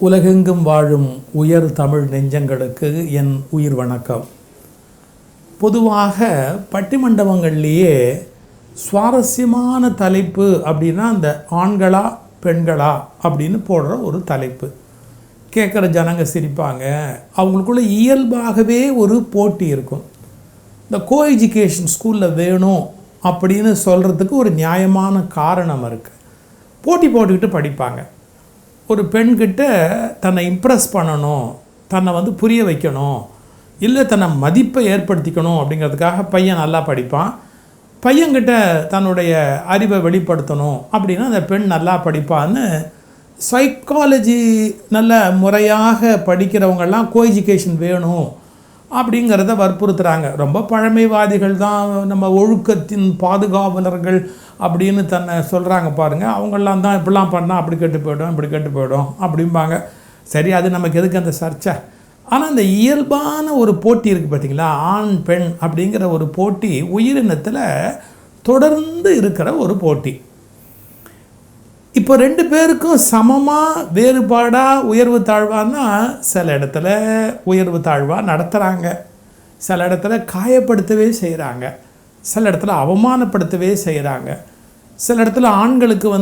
உலகெங்கும் வாழும் உயர் தமிழ் நெஞ்சங்களுக்கு என் உயிர் வணக்கம். பொதுவாக பட்டிமண்டபங்கள்லேயே சுவாரஸ்யமான தலைப்பு அப்படின்னா அந்த ஆண்களா பெண்களா அப்படின்னு போடுற ஒரு தலைப்பு. கேட்குற ஜனங்க சிரிப்பாங்க. அவங்களுக்குள்ள இயல்பாகவே ஒரு போட்டி இருக்கும். இந்த கோ எஜுகேஷன் ஸ்கூலில் வேணும் அப்படின்னு சொல்கிறதுக்கு ஒரு நியாயமான காரணம் இருக்குது. போட்டி போட்டுக்கிட்டு படிப்பாங்க. ஒரு பெண்கிட்ட தன்னை இம்ப்ரெஸ் பண்ணணும், தன்னை புரிய வைக்கணும், இல்லை தன்னை மதிப்பை ஏற்படுத்திக்கணும் அப்படிங்கிறதுக்காக பையன் நல்லா படிப்பான். பையன்கிட்ட தன்னுடைய அறிவை வெளிப்படுத்தணும் அப்படின்னா அந்த பெண் நல்லா படிப்பான்னு சைக்காலஜி நல்ல முறையாக படிக்கிறவங்கெல்லாம் கோ எஜுகேஷன் வேணும் அப்படிங்கிறத வற்புறுத்துகிறாங்க. ரொம்ப பழமைவாதிகள் தான் நம்ம ஒழுக்கத்தின் பாதுகாவலர்கள் அப்படின்னு தன்னை சொல்கிறாங்க பாருங்கள். அவங்கெல்லாம் தான் இப்படிலாம் பண்ணால் அப்படி கெட்டு போய்டும் இப்படி கெட்டு போய்டும் அப்படிம்பாங்க. சரி, அது நமக்கு எதுக்கு அந்த சர்ச்சை? ஆனால் அந்த இயல்பான ஒரு போட்டி இருக்குது பார்த்திங்களா, ஆண் பெண் அப்படிங்கிற ஒரு போட்டி உயிரினத்தில் தொடர்ந்து இருக்கிற ஒரு போட்டி. இப்போ ரெண்டு பேருக்கும் சமமாக வேறுபாடாக உயர்வு தாழ்வான்னா சில இடத்துல உயர்வு தாழ்வாக நடத்துகிறாங்க, சில இடத்துல காயப்படுத்தவே செய்கிறாங்க, சில இடத்துல அவமானப்படுத்தவே செய்கிறாங்க. சில இடத்துல ஆண்களுக்கு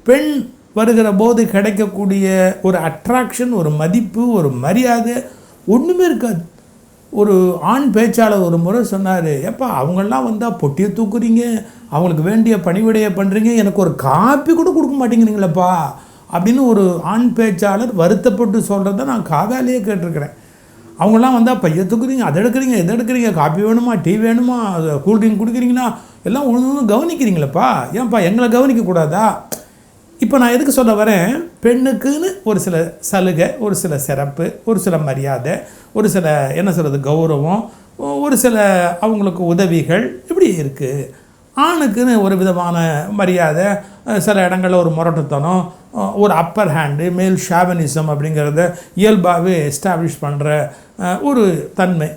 பெண் வருகிற போது கிடைக்கக்கூடிய ஒரு அட்ராக்ஷன், ஒரு மதிப்பு, ஒரு மரியாதை ஒன்றுமே இருக்காது. ஒரு ஆண் பேச்சாளர் ஒரு முறை சொன்னார், ஏப்பா அவங்களாம் வந்தால் பொட்டியை தூக்குறீங்க, அவங்களுக்கு வேண்டிய பணிவிடையை பண்ணுறீங்க, எனக்கு ஒரு காப்பி கூட கொடுக்க மாட்டேங்கிறீங்களப்பா அப்படின்னு ஒரு ஆண் பேச்சாளர் வருத்தப்பட்டு சொல்கிறத நான் காதாலேயே கேட்டிருக்கிறேன். அவங்களாம் வந்தால் பைய தூக்குறீங்க, அதை எடுக்கிறீங்க, இதை எடுக்கிறீங்க, காப்பி வேணுமா, டீ வேணுமா, கூல்ட்ரிங்க் குடிக்கிறீங்களா, எல்லாம் ஒன்று கவனிக்கிறீங்களப்பா, ஏன்ப்பா எங்களை கவனிக்கக்கூடாதா? இப்போ நான் எதுக்கு சொல்ல வரேன், பெண்ணுக்குன்னு ஒரு சில சலுகை, ஒரு சில சிறப்பு, ஒரு சில மரியாதை, ஒரு சில என்ன சொல்கிறது கௌரவம், ஒரு சில அவங்களுக்கு உதவிகள் இப்படி இருக்குது. ஆணுக்குன்னு ஒரு விதமான மரியாதை, சில இடங்களில் ஒரு முரட்டுத்தனம், ஒரு அப்பர் ஹேண்டு, மேல் ஷாவனிசம் அப்படிங்கிறத இயல்பாகவே எஸ்டாப்ளிஷ் பண்ணுற ஒரு தன்மை.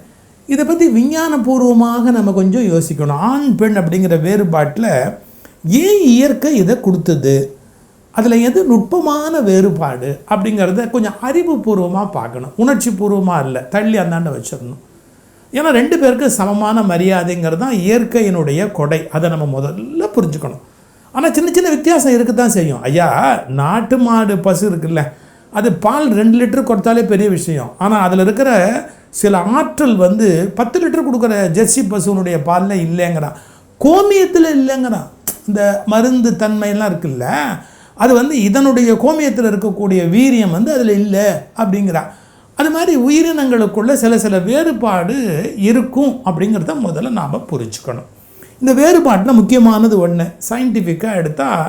இதை பற்றி விஞ்ஞானபூர்வமாக நம்ம கொஞ்சம் யோசிக்கணும். ஆண் பெண் அப்படிங்கிற வேறுபாட்டில் ஏன் இயற்கை இதை கொடுத்தது, அதில் எது நுட்பமான வேறுபாடு அப்படிங்கிறத கொஞ்சம் அறிவுபூர்வமாக பார்க்கணும், உணர்ச்சி பூர்வமாக இல்லை, தள்ளி அந்தாண்ட வச்சிடணும். ஏன்னா ரெண்டு பேருக்கு சமமான மரியாதைங்கிறது தான் இயற்கையினுடைய கொடை. அதை நம்ம முதல்ல புரிஞ்சுக்கணும். ஆனால் சின்ன சின்ன வித்தியாசம் இருக்க தான் செய்யும். ஐயா, நாட்டு மாடு பசு இருக்குல்ல, அது பால் 2 லிட்டர் கொடுத்தாலே பெரிய விஷயம். ஆனால் அதில் இருக்கிற சில ஆற்றல் 10 லிட்டர் கொடுக்குற ஜெர்சி பசுனுடைய பாலில் இல்லைங்கிறான், கோமியத்தில் இல்லைங்கிறான். இந்த மருந்து தன்மையெல்லாம் இருக்குல்ல, அது இதனுடைய கோமியத்தில் இருக்கக்கூடிய வீரியம் அதில் இல்லை அப்படிங்கிறான். அது மாதிரி உயிரினங்களுக்குள்ள சில வேறுபாடு இருக்கும் அப்படிங்கிறத முதல்ல நாம் புரிஞ்சுக்கணும். இந்த வேறுபாட்டில் முக்கியமானது ஒன்று, சயின்டிஃபிக்காக எடுத்தால்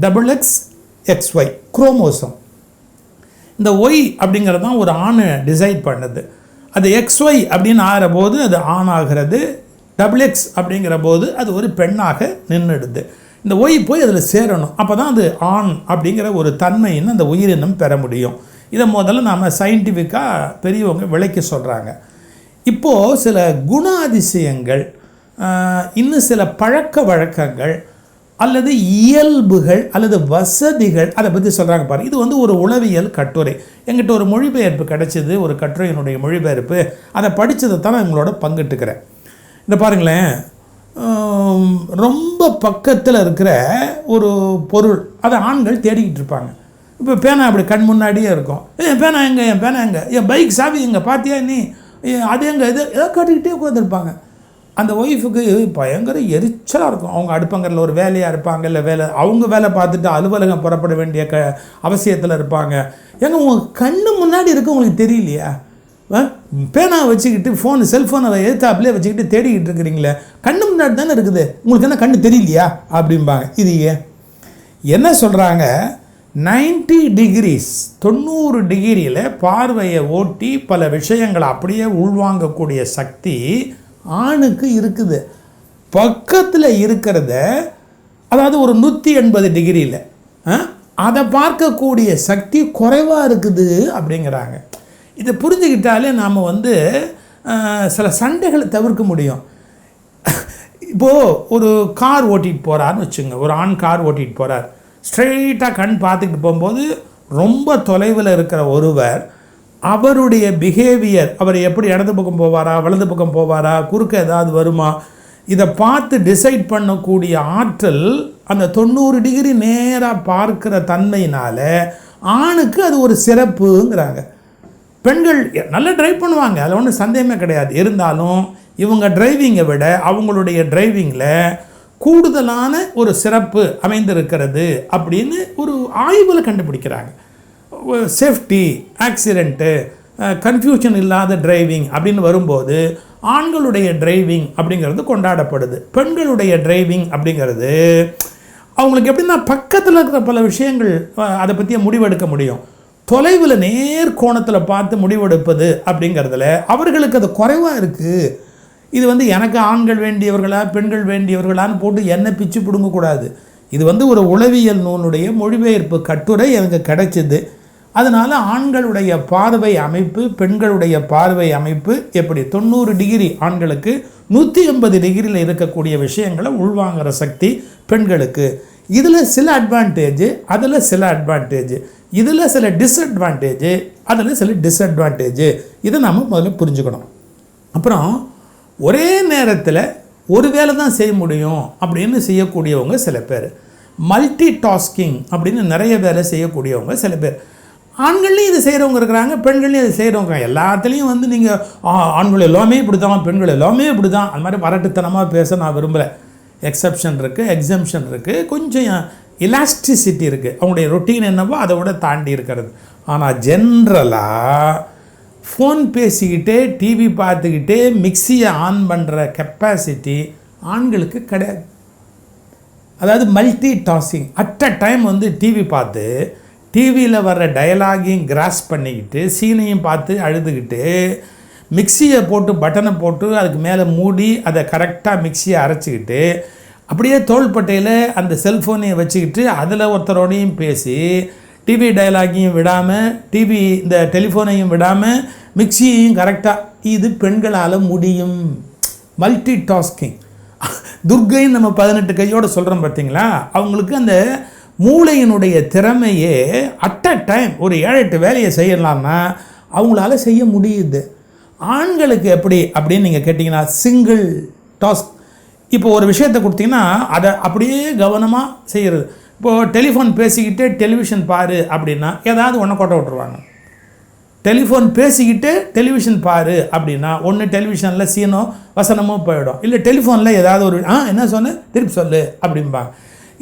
XXY குரோமோசோம். இந்த ஒய் அப்படிங்கிறது தான் ஒரு ஆணை டிசைட் பண்ணுது. அது XY அப்படின்னு ஆகிற போது அது ஆண் ஆகிறது, XX அப்படிங்கிற போது அது ஒரு பெண்ணாக நின்றுடுது. இந்த ஒய் போய் அதில் சேரணும், அப்போ தான் அது ஆண் அப்படிங்கிற ஒரு தன்மைன்னு அந்த உயிரினம் பெற முடியும். இதை முதல்ல நாம் சயின்டிஃபிக்காக பெரியவங்க விளக்கி சொல்கிறாங்க. இப்போது சில குணாதிசயங்கள், இன்னும் சில பழக்க வழக்கங்கள் அல்லது இயல்புகள் அல்லது வசதிகள் அதை பற்றி சொல்கிறாங்க பாருங்கள். இது ஒரு உளவியல் கட்டுரை. எங்கிட்ட ஒரு மொழிபெயர்ப்பு கிடச்சிது, ஒரு கட்டுரையினுடைய மொழிபெயர்ப்பு. அதை படித்ததை தான் நான் உங்களோட பங்கிட்டுக்கிறேன். இந்த பாருங்களேன், ரொம்ப பக்கத்தில் இருக்கிற ஒரு பொருள் அதை ஆண்கள் தேடிக்கிட்டு இருப்பாங்க. இப்போ பேனா அப்படி கண் முன்னாடியே இருக்கும். என் பேனா எங்கே, என் பேனா எங்கே, என் பைக் சாவி எங்கே பார்த்தியா நீ, அது எங்கே, ஏதோ காட்டிக்கிட்டே உட்காந்துருப்பாங்க. அந்த ஒய்ஃபுக்கு பயங்கர எரிச்சலாக இருக்கும். அவங்க அடுப்பங்கரில் ஒரு வேலையாக இருப்பாங்க, இல்லை அவங்க வேலை பார்த்துட்டு அலுவலகம் புறப்பட வேண்டிய அவசியத்தில் இருப்பாங்க. ஏங்க உங்கள் கண்ணு முன்னாடி இருக்க உங்களுக்கு தெரியலையா? பேனா வச்சுக்கிட்டு செல்ஃபோனை எதிர்த்தாப்புலேயே வச்சுக்கிட்டு தேடிக்கிட்டு இருக்கிறீங்களே, கண்ணு முன்னாடி தானே இருக்குது, உங்களுக்கு என்ன கண்ணு தெரியலையா அப்படிம்பாங்க. இது என்ன சொல்கிறாங்க, 90 டிகிரிஸ் 90 டிகிரியில் பார்வையை ஓட்டி பல விஷயங்களை அப்படியே உள்வாங்கக்கூடிய சக்தி ஆணுக்கு இருக்குது. பக்கத்தில் இருக்கிறத, அதாவது ஒரு 180 டிகிரியில் அதை பார்க்கக்கூடிய சக்தி குறைவாக இருக்குது அப்படிங்கிறாங்க. இதை புரிஞ்சுக்கிட்டாலே நாம் சில சண்டைகளை தவிர்க்க முடியும். இப்போது ஒரு கார் ஓட்டிகிட்டு போகிறாருன்னு வச்சுங்க, ஒரு ஆண் கார் ஓட்டிகிட்டு போகிறார். ஸ்ட்ரெயிட்டாக கண் பார்த்துக்கிட்டு போகும்போது ரொம்ப தொலைவில் இருக்கிற ஒருவர் அவருடைய பிஹேவியர், அவர் எப்படி இடது பக்கம் போவாரா, வலது பக்கம் போவாரா, குறுக்க ஏதாவது வருமா, இதை பார்த்து டிசைட் பண்ணக்கூடிய ஆற்றல் அந்த 90 டிகிரி நேராக பார்க்குற தன்மையினால் ஆணுக்கு அது ஒரு சிறப்புங்கிறாங்க. பெண்கள் நல்லா ட்ரைவ் பண்ணுவாங்க, அதில் ஒன்றும் சந்தேகமே கிடையாது. இருந்தாலும் இவங்க டிரைவிங்கை விட அவங்களுடைய டிரைவிங்கில் கூடுதலான ஒரு சிறப்பு அமைந்திருக்கிறது அப்படின்னு ஒரு ஆய்வில் கண்டுபிடிக்கிறாங்க. சேஃப்டி, ஆக்சிடெண்ட்டு, கன்ஃபியூஷன் இல்லாத டிரைவிங் அப்படின்னு வரும்போது ஆண்களுடைய டிரைவிங் அப்படிங்கிறது கொண்டாடப்படுது. பெண்களுடைய டிரைவிங் அப்படிங்கிறது அவங்களுக்கு எப்படின்னா பக்கத்தில் இருக்கிற பல விஷயங்கள் அதை பற்றிய முடிவெடுக்க முடியும். தொலைவில் நேர்கோணத்தில் பார்த்து முடிவெடுப்பது அப்படிங்கிறதுல அவர்களுக்கு அது குறைவாக இருக்குது. இது எனக்கு ஆண்கள் வேண்டியவர்களா பெண்கள் வேண்டியவர்களான்னு போட்டு என்ன பிச்சு பிடுங்கக்கூடாது. இது ஒரு உளவியல் நூலுடைய மொழிபெயர்ப்பு கட்டுரை எனக்கு கிடைச்சிது. அதனால் ஆண்களுடைய பார்வை அமைப்பு பெண்களுடைய பார்வை அமைப்பு எப்படி 90 டிகிரி ஆண்களுக்கு, 180 டிகிரியில் இருக்கக்கூடிய விஷயங்களை உள்வாங்கிற சக்தி பெண்களுக்கு. இதில் சில அட்வான்டேஜ், அதில் சில அட்வான்டேஜ், இதில் சில டிஸ்அட்வான்டேஜ், அதில் சில டிஸ்அட்வான்டேஜ். இதை நம்ம முதல்ல புரிஞ்சுக்கணும். அப்புறம் ஒரே நேரத்தில் ஒரு வேலை தான் செய்ய முடியும் அப்படின்னு செய்யக்கூடியவங்க சில பேர், மல்டி டாஸ்கிங் அப்படின்னு நிறைய வேலை செய்யக்கூடியவங்க சில பேர். ஆண்கள்லையும் இது செய்கிறவங்க இருக்கிறாங்க, பெண்கள்லையும் இது செய்கிறவங்க. எல்லாத்துலேயும் நீங்கள் ஆண்கள் எல்லாமே இப்படி தான், பெண்கள் எல்லாமே இப்படி தான், அது மாதிரி வரட்டுத்தனமாக பேச நான் விரும்பலை. எக்ஸப்ஷன் இருக்குது, எக்ஸம்ஷன் இருக்குது, கொஞ்சம் எலாஸ்டிசிட்டி இருக்குது. அவங்களுடைய ரொட்டீன் என்னவோ அதை விட தாண்டி இருக்கிறது. ஆனால் ஜென்ரலாக ஃபோன் பேசிக்கிட்டே டிவி பார்த்துக்கிட்டே மிக்சியை ஆன் பண்ணுற கெப்பாசிட்டி ஆண்களுக்கு கிடையாது. அதாவது multi tasking at a time TV பார்த்து டிவியில் வர்ற டயலாகையும் கிராஸ் பண்ணிக்கிட்டு சீனையும் பார்த்து அழுதுகிட்டு மிக்சியை போட்டு பட்டனை போட்டு அதுக்கு மேலே மூடி அதை கரெக்டாக மிக்சியை அரைச்சிக்கிட்டு அப்படியே தோள்பட்டையில் அந்த செல்ஃபோனையும் வச்சுக்கிட்டு அதில் ஒருத்தரோடையும் பேசி டிவி டயலாகையும் விடாமல் டிவி இந்த டெலிஃபோனையும் விடாமல் மிக்சியையும் கரெக்டாக, இது பெண்களால் முடியும். Multi tasking. துர்கைன்னு நம்ம 18 கையோடு சொல்கிறோம் பார்த்தீங்களா, அவங்களுக்கு அந்த மூளையினுடைய திறமையே அட் அ டைம் ஒரு 7-8 வேலையை செய்யலாம்னா அவங்களால செய்ய முடியுது. ஆண்களுக்கு எப்படி அப்படின்னு நீங்கள் கேட்டிங்கன்னா சிங்கிள் டாஸ்க். இப்போ ஒரு விஷயத்தை கொடுத்தீங்கன்னா அதை அப்படியே கவனமாக செய்கிறது. இப்போது டெலிஃபோன் பேசிக்கிட்டே டெலிவிஷன் பாரு அப்படின்னா ஏதாவது ஒன்று கொட்ட விட்டுருவாங்க. டெலிஃபோன் பேசிக்கிட்டு டெலிவிஷன் பாரு அப்படின்னா ஒன்று டெலிவிஷனில் சீனோ வசனமோ போயிடும், இல்லை டெலிஃபோனில் ஏதாவது ஒரு என்ன சொன்ன திருப்பி சொல்லு அப்படிம்பாங்க.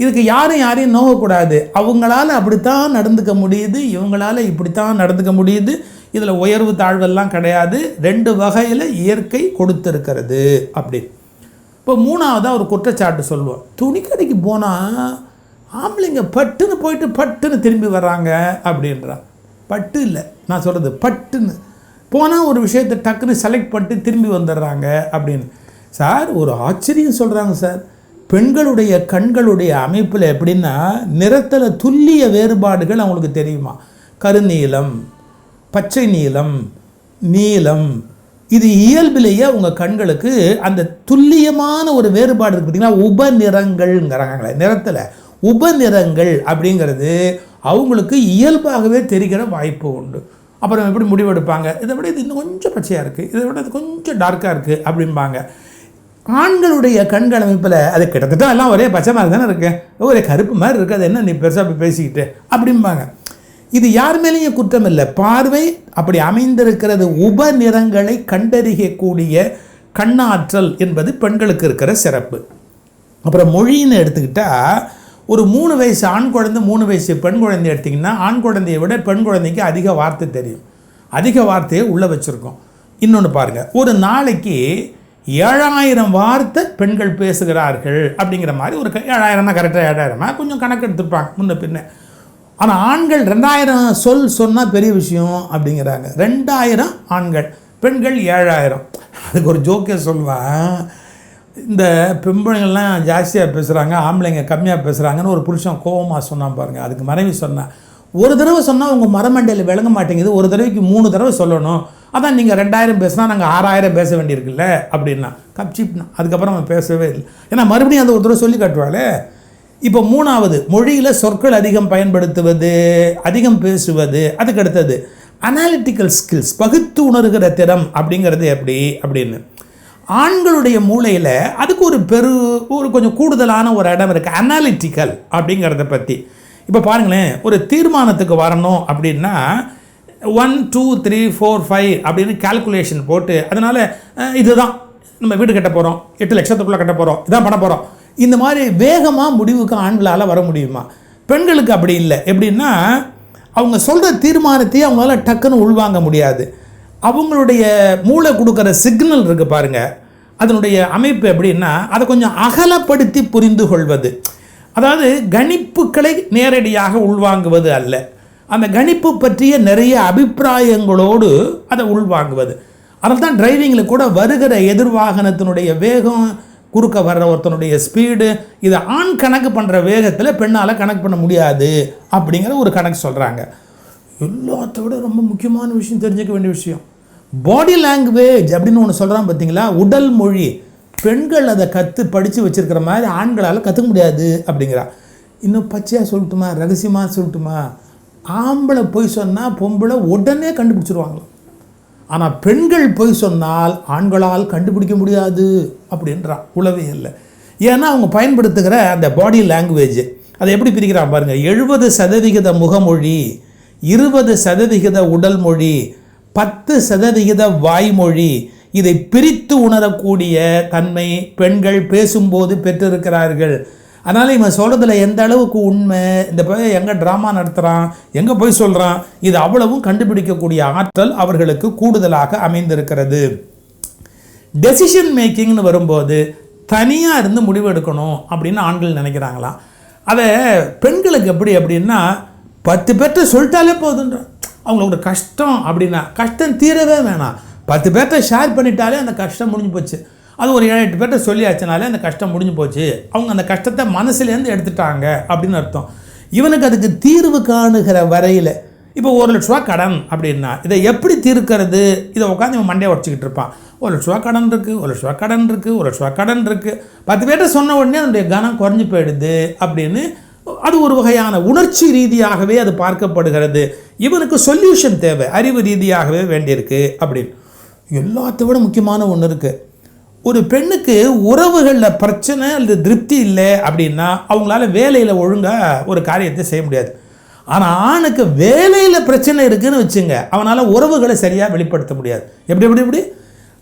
இதுக்கு யாரையும் நோகக்கூடாது. அவங்களால அப்படித்தான் நடந்துக்க முடியுது, இவங்களால இப்படித்தான் நடந்துக்க முடியுது. இதில் உயர்வு தாழ்வெல்லாம் கிடையாது. 2 வகையில் இயற்கை கொடுத்துருக்கிறது அப்படி. இப்போ 3ஆவதாக ஒரு குற்றச்சாட்டு சொல்லுவோம். துணிக்கடைக்கு போனால் ஆம்பளைங்க பட்டுன்னு போயிட்டு பட்டுன்னு திரும்பி வர்றாங்க அப்படின்றான். பட்டு இல்லை நான் சொல்கிறது, பட்டுன்னு போனால் ஒரு விஷயத்தை டக்குன்னு செலக்ட் பண்ணிட்டு திரும்பி வந்துடுறாங்க அப்படின்னு. சார் ஒரு ஆச்சரியம் சொல்கிறாங்க சார். பெண்களுடைய கண்களுடைய அமைப்பில் எப்படின்னா நிறத்தில் துல்லிய வேறுபாடுகள் அவங்களுக்கு தெரியுமா. கருநீலம், பச்சை நீலம், நீலம், இது இயல்பிலேயே அவங்க கண்களுக்கு அந்த துல்லியமான ஒரு வேறுபாடு இருக்குது. பார்த்திங்கன்னா உபநிறங்கள்ங்கிறாங்களே நிறத்தில், உபநிறங்கள் அப்படிங்கிறது அவங்களுக்கு இயல்பாகவே தெரிகிற வாய்ப்பு உண்டு. அப்புறம் எப்படி முடிவெடுப்பாங்க, இதை விட இது இன்னும் கொஞ்சம் பச்சையாக இருக்குது, இதை விட இது கொஞ்சம் டார்க்காக இருக்குது அப்படிம்பாங்க. ஆண்களுடைய கண்கள் அமைப்பில் அது கிட்டத்தட்ட எல்லாம் ஒரே பச்சை மாதிரி தானே இருக்கு, ஒரே கருப்பு மாதிரி இருக்குது, அது என்ன நீ பெருசாக பேசிக்கிட்டு அப்படிம்பாங்க. இது யார் மேலேயும் குற்றம் இல்லை, பார்வை அப்படி அமைந்திருக்கிறது. உபநிறங்களை கண்டறியக்கூடிய கண்ணாற்றல் என்பது பெண்களுக்கு இருக்கிற சிறப்பு. அப்புறம் மொழின்னு எடுத்துக்கிட்டால் ஒரு 3 வயசு ஆண் குழந்தை 3 வயசு பெண் குழந்தை எடுத்திங்கன்னா ஆண் குழந்தையை விட பெண் குழந்தைக்கு அதிக வார்த்தை தெரியும், அதிக வார்த்தையை உள்ளே வச்சுருக்கோம். இன்னொன்று பாருங்கள், ஒரு நாளைக்கு 7000 வார்த்தை பெண்கள் பேசுகிறார்கள் அப்படிங்கிற மாதிரி ஒரு 7000னா கரெக்டாக 7000னா கொஞ்சம் கணக்கு எடுத்துருப்பாங்க முன்ன பின்ன. ஆனால் ஆண்கள் 2000 சொன்னால் பெரிய விஷயம் அப்படிங்கிறாங்க. 2000 ஆண்கள், பெண்கள் 7000. அதுக்கு ஒரு ஜோக்கே சொல்லுவேன், இந்த பெண்கள்லாம் ஜாஸ்தியாக பேசுகிறாங்க ஆம்பளைங்க கம்மியாக பேசுகிறாங்கன்னு ஒரு புருஷன் கோபமாக சொன்னான் பாருங்கள். அதுக்கு மனைவி சொன்னேன், ஒரு தடவை சொன்னால் உங்கள் மரமண்டையில் விளங்க மாட்டேங்குது, ஒரு தடவைக்கு 3 தடவை சொல்லணும், அதான் நீங்கள் 2000 பேசினா நாங்கள் 6000 பேச வேண்டியிருக்குல்ல அப்படின்னா கப்சிப்னா. அதுக்கப்புறம் அவன் பேசவே இல்லை, ஏன்னா மறுபடியும் அந்த ஒரு தடவை சொல்லி காட்டுவாளே. இப்போ மூணாவது, மொழியில் சொற்கள் அதிகம் பயன்படுத்துவது, அதிகம் பேசுவது. அதுக்கு அடுத்தது அனாலிட்டிக்கல் ஸ்கில்ஸ், பகுத்து உணர்கிற திறம் அப்படிங்கிறது எப்படி அப்படின்னு. ஆண்களுடைய மூளையில் அதுக்கு ஒரு கொஞ்சம் கூடுதலான ஒரு இடம் இருக்குது, அனாலிட்டிக்கல் அப்படிங்கிறத பற்றி. இப்போ பாருங்களேன், ஒரு தீர்மானத்துக்கு வரணும் அப்படின்னா 1 2 3 4 5 அப்படின்னு கால்குலேஷன் போட்டு, அதனால் இதுதான் நம்ம வீடு கட்ட போகிறோம், 8 லட்சத்துக்குள்ளே கட்ட போகிறோம், இதான் பண்ண போகிறோம், இந்த மாதிரி வேகமாக முடிவுக்கு ஆண்களால் வர முடியுமா? பெண்களுக்கு அப்படி இல்லை. எப்படின்னா அவங்க சொல்கிற தீர்மானத்தையே அவங்களால டக்குன்னு உள்வாங்க முடியாது. அவங்களுடைய மூளை கொடுக்குற சிக்னல் இருக்குது பாருங்கள், அதனுடைய அமைப்பு எப்படின்னா அதை கொஞ்சம் அகலப்படுத்தி புரிந்து கொள்வது. அதாவது கணிப்புகளை நேரடியாக உள்வாங்குவது அல்ல, அந்த கணிப்பு பற்றிய நிறைய அபிப்பிராயங்களோடு அதை உள்வாங்குவது. அதனால தான் டிரைவிங்கில் கூட வருகிற எதிர்வாகனத்தினுடைய வேகம், குறுக்க வர்ற ஒருத்தனுடைய ஸ்பீடு, இதை ஆண் கணக்கு பண்ணுற வேகத்தில் பெண்ணால் கணக்கு பண்ண முடியாது அப்படிங்கிற ஒரு கணக்கு சொல்கிறாங்க. எல்லாத்த விட ரொம்ப முக்கியமான விஷயம், தெரிஞ்சுக்க வேண்டிய விஷயம், பாடி லாங்குவேஜ் அப்படின்னு ஒன்று சொல்கிறான் பார்த்தீங்களா, உடல் மொழி. பெண்கள் அதை படித்து வச்சுருக்கிற மாதிரி ஆண்களால் கற்றுக்க முடியாது அப்படிங்கிறா. இன்னும் பச்சையாக சொல்லட்டுமா, ரகசியமாக சொல்லட்டுமா, ஆம்பளை பொய் சொன்னால் பொம்பளை உடனே கண்டுபிடிச்சிருவாங்களாம். ஆனால் பெண்கள் பொய் சொன்னால் ஆண்களால் கண்டுபிடிக்க முடியாது அப்படின்றா உளவியல்ல. ஏன்னா அவங்க பயன்படுத்துகிற அந்த பாடி லாங்குவேஜ் அதை எப்படி பிரிக்கிறான் பாருங்கள். 70% முகமொழி, 20% உடல் மொழி, 10% வாய்மொழி. இதை பிரித்து உணரக்கூடிய தன்மை பெண்கள் பேசும்போது பெற்றிருக்கிறார்கள். அதனால் இவன் சொல்கிறதுல எந்த அளவுக்கு உண்மை, இந்த போய் எங்கே ட்ராமா நடத்துகிறான், எங்கே போய் சொல்கிறான், இது அவ்வளவும் கண்டுபிடிக்கக்கூடிய ஆற்றல் அவர்களுக்கு கூடுதலாக அமைந்திருக்கிறது. டெசிஷன் மேக்கிங்னு வரும்போது தனியாக இருந்து முடிவு எடுக்கணும் அப்படின்னு ஆண்கள் நினைக்கிறாங்களாம். அதை பெண்களுக்கு எப்படி அப்படின்னா 10 பேர்கிட்ட சொல்லிட்டாலே போதுன்ற, அவங்களோட கஷ்டம் அப்படின்னா கஷ்டம் தீரவே வேணாம், 10 பேர்கிட்ட ஷேர் பண்ணிட்டாலே அந்த கஷ்டம் முடிஞ்சு போச்சு. அது ஒரு 7-8 பேர்கிட்ட சொல்லியாச்சுனாலே அந்த கஷ்டம் முடிஞ்சு போச்சு, அவங்க அந்த கஷ்டத்தை மனசுலேருந்து எடுத்துட்டாங்க அப்படின்னு அர்த்தம். இவனுக்கு அதுக்கு தீர்வு காணுகிற வரையில், இப்போ 1 லட்ச ரூபா கடன் அப்படின்னா இதை எப்படி தீர்க்கிறது, இதை உட்காந்து இவன் மண்டையை உடச்சிக்கிட்டு இருப்பான். 1 லட்ச ரூபா கடன் இருக்குது, 1 லட்ச ரூபா கடன் இருக்குது, 1 லட்ச ரூபா கடன் இருக்குது. 10 பேர்கிட்ட சொன்ன உடனே அதனுடைய கனம் குறைஞ்சி போயிடுது அப்படின்னு அது ஒரு வகையான உணர்ச்சி ரீதியாகவே அது பார்க்கப்படுகிறது. இவனுக்கு சொல்யூஷன் தேவை, அறிவு ரீதியாகவே வேண்டியிருக்கு அப்படின்னு. எல்லாத்த விட முக்கியமான ஒன்று இருக்குது. ஒரு பெண்ணுக்கு உறவுகளில் பிரச்சனை அல்லது திருப்தி இல்லை அப்படின்னா அவங்களால வேலையில் ஒழுங்காக ஒரு காரியத்தை செய்ய முடியாது. ஆனால் ஆணுக்கு வேலையில் பிரச்சனை இருக்குதுன்னு வச்சுங்க, அவனால் உறவுகளை சரியாக வெளிப்படுத்த முடியாது. எப்படி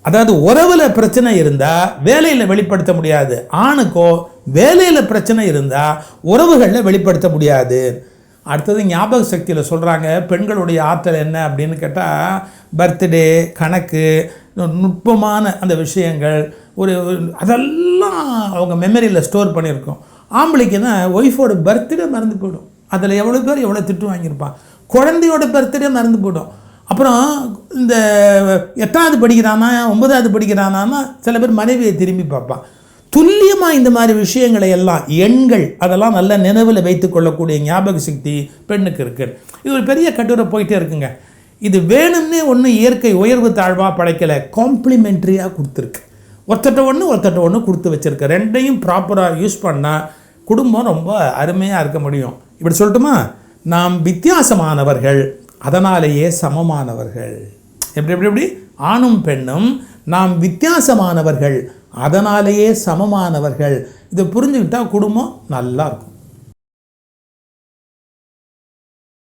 அதாவது உறவில் பிரச்சனை இருந்தால் வேலையில் வெளிப்படுத்த முடியாது, ஆணுக்கோ வேலையில் பிரச்சனை இருந்தால் உறவுகளில் வெளிப்படுத்த முடியாது. அடுத்தது ஞாபக சக்தியில் சொல்கிறாங்க பெண்களுடைய ஆற்றல் என்ன அப்படின்னு கேட்டால், பர்த்டே, கணக்கு, நுட்பமான அந்த விஷயங்கள் அதெல்லாம் அவங்க மெமரியில் ஸ்டோர் பண்ணியிருக்கோம். ஆம்பளைக்குன்னா ஒய்ஃபோட பர்த்டே மறந்து போயிடும், அதில் எவ்வளோ பேர் எவ்வளோ திட்டு வாங்கியிருப்பான், குழந்தையோட பர்த்டே மறந்து போயிடும். அப்புறம் இந்த 8வது படிக்கிறானா 9வது படிக்கிறானா சில பேர் மனைவியை திரும்பி பார்ப்பான். துல்லியமாக இந்த மாதிரி விஷயங்களை எல்லாம் எண்கள் அதெல்லாம் நல்ல நினைவில் வைத்து கொள்ளக்கூடிய ஞாபக சக்தி பெண்ணுக்கு இருக்குது. இது ஒரு பெரிய கட்டுரை போயிட்டே இருக்குங்க. இது வேணும்னே ஒன்று இயற்கை உயர்வு தாழ்வாக படைக்கலை, காம்ப்ளிமெண்ட்ரியாக கொடுத்துருக்கு. ஒருத்தட்ட ஒன்று கொடுத்து வச்சுருக்கு. ரெண்டையும் ப்ராப்பராக யூஸ் பண்ணால் குடும்பம் ரொம்ப அருமையாக இருக்க முடியும். இப்படி சொல்லட்டுமா, நாம் வித்தியாசமானவர்கள் அதனாலேயே சமமானவர்கள். எப்படி ஆணும் பெண்ணும் நாம் வித்தியாசமானவர்கள் அதனாலேயே சமமானவர்கள். இதை புரிஞ்சுக்கிட்டால் குடும்பம் நல்லா இருக்கும்.